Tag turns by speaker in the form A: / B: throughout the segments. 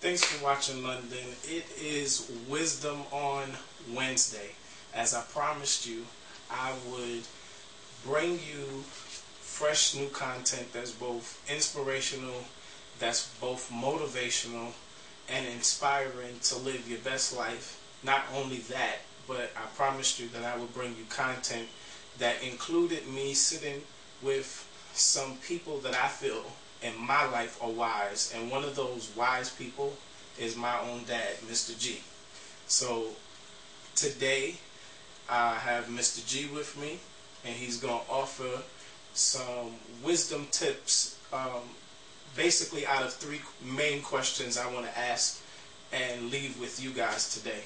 A: Thanks for watching, London. It is Wisdom on Wednesday. As I promised you, I would bring you fresh new content that's both inspirational, that's both motivational, and inspiring to live your best life. Not only that, but I promised you that I would bring you content that included me sitting with some people that I feel in my life are wise, and one of those wise people is my own dad, Mr. G. So today I have Mr. G with me, and he's going to offer some wisdom tips, basically out of three main questions I want to ask and leave with you guys today.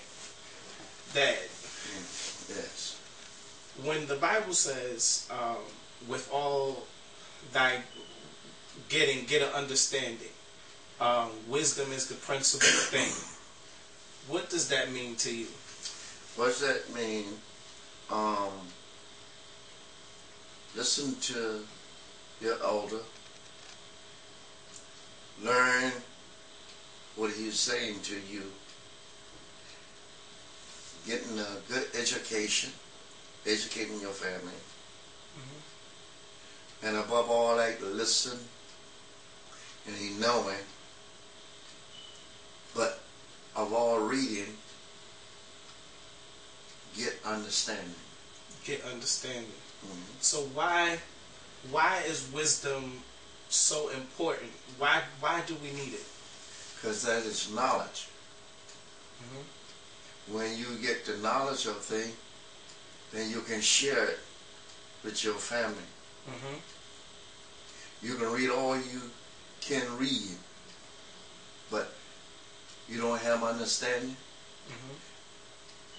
A: Dad,
B: Yes.
A: when the Bible says, with all thy get an understanding, wisdom is the principal thing, what does that mean to you?
B: What does that mean? Listen to your elder. Learn what he's saying to you. Getting a good education. Educating your family. And above all that, listen and he knowing. But of all reading, get understanding.
A: Get understanding. So why is wisdom so important? Why do we need it?
B: Because that is knowledge. When you get the knowledge of things, then you can share it with your family. You can read all you can read, but you don't have understanding.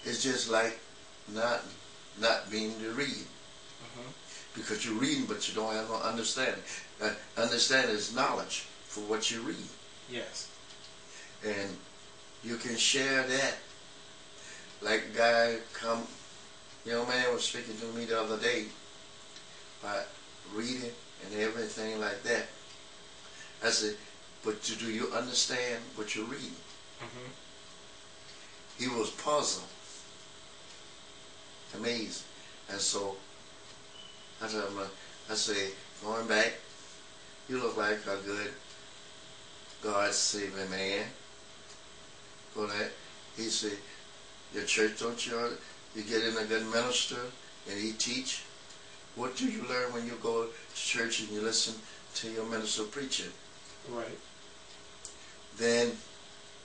B: It's just like not being to read. Because you're reading, but you don't have no understanding. Understanding is knowledge for what you read.
A: Yes.
B: And you can share that. Like a guy young man was speaking to me the other day about reading and everything like that. I said, but do you understand what you're reading? He was puzzled. Amazed. And so I told him, I say, going back, you look like a good God-saving man. For that, he said, your church, don't you get in a good minister and he teach? What do you learn when you go to church and you listen to your minister preaching?
A: Right.
B: Then,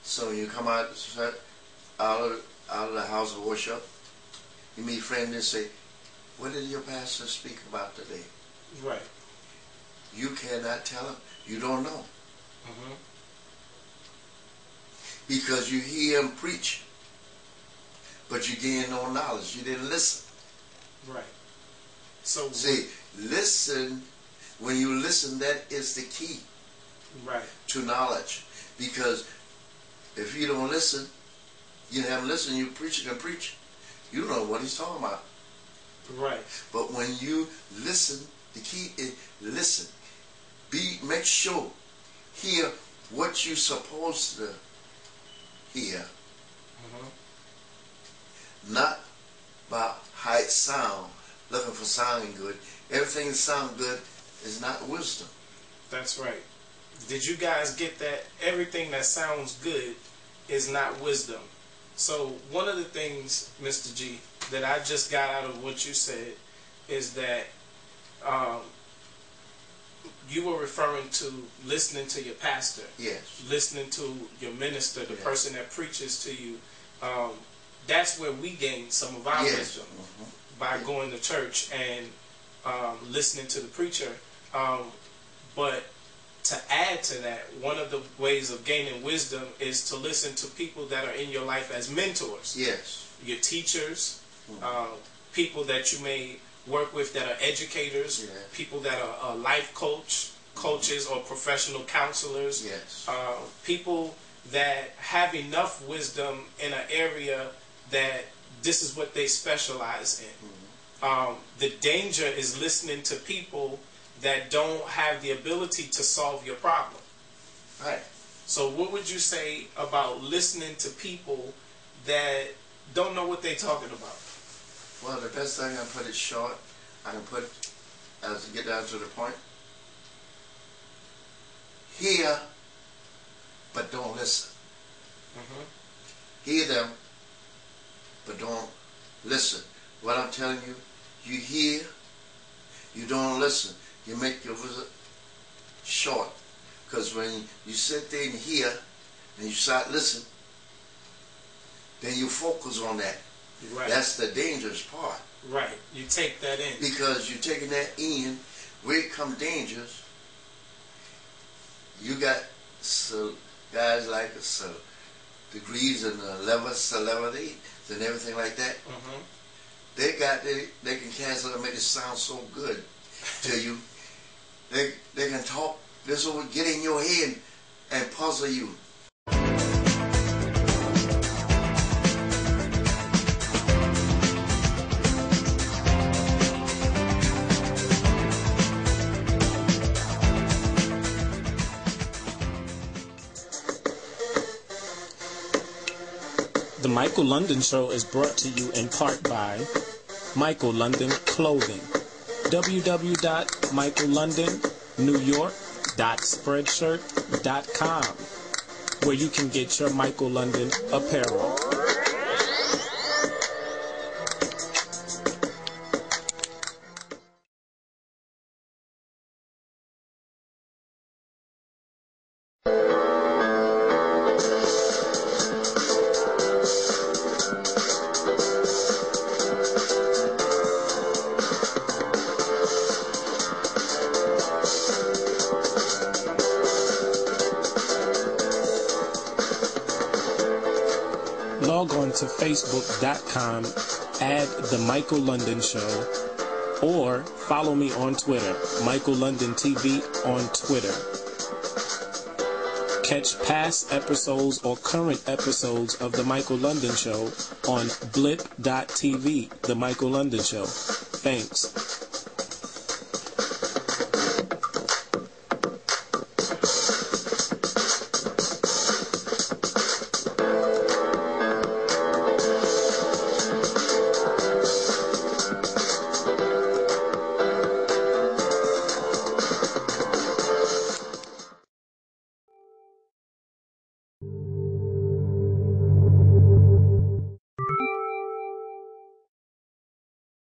B: so you come out of the house of worship, you meet friends and say, what did your pastor speak about today?
A: Right.
B: You cannot tell him. You don't know. Because you hear him preach, but you gain no knowledge. You didn't listen.
A: Right. So
B: see, listen. When you listen, that is the key.
A: Right.
B: To knowledge. Because if you don't listen, you haven't listened. You preach and preach. You don't know what he's talking about.
A: Right.
B: But when you listen, the key is listen. Make sure hear what you're supposed to hear. Not by how it sound, looking for sounding good. Everything that sounds good is not wisdom.
A: That's right. Did you guys get that? Everything that sounds good is not wisdom. So one of the things, Mr. G, that I just got out of what you said is that you were referring to listening to your pastor.
B: Yes.
A: Listening to your minister, the person that preaches to you. That's where we gain some of our wisdom, by going to church and listening to the preacher. But to add to that, one of the ways of gaining wisdom is to listen to people that are in your life as mentors.
B: Yes.
A: Your teachers, people that you may work with that are educators, people that are life coaches or professional counselors.
B: Yes.
A: People that have enough wisdom in an area that this is what they specialize in. The danger is listening to people that don't have the ability to solve your problem.
B: Right.
A: So what would you say about listening to people that don't know what they're talking about?
B: Well, the best thing, I can put it short. I can put, as to get down to the point, hear, but don't listen. Hear them, but don't listen. What I'm telling you, you hear, you don't listen. You make your visit short. Because when you sit there and hear, and you start listening, then you focus on that.
A: Right.
B: That's the dangerous part.
A: Right. You take that in.
B: Because you're taking that in, where it comes dangerous, you got guys like us, degrees and celebrity and everything like that. They can cancel and make it sound so good to you. They can talk. This will get in your head and puzzle you.
A: The Michael London Show is brought to you in part by Michael London Clothing. www.michaellondonnewyork.spreadshirt.com, where you can get your Michael London apparel. Log on to Facebook.com, add The Michael London Show, or follow me on Twitter, Michael London TV on Twitter. Catch past episodes or current episodes of The Michael London Show on blip.tv, The Michael London Show. Thanks.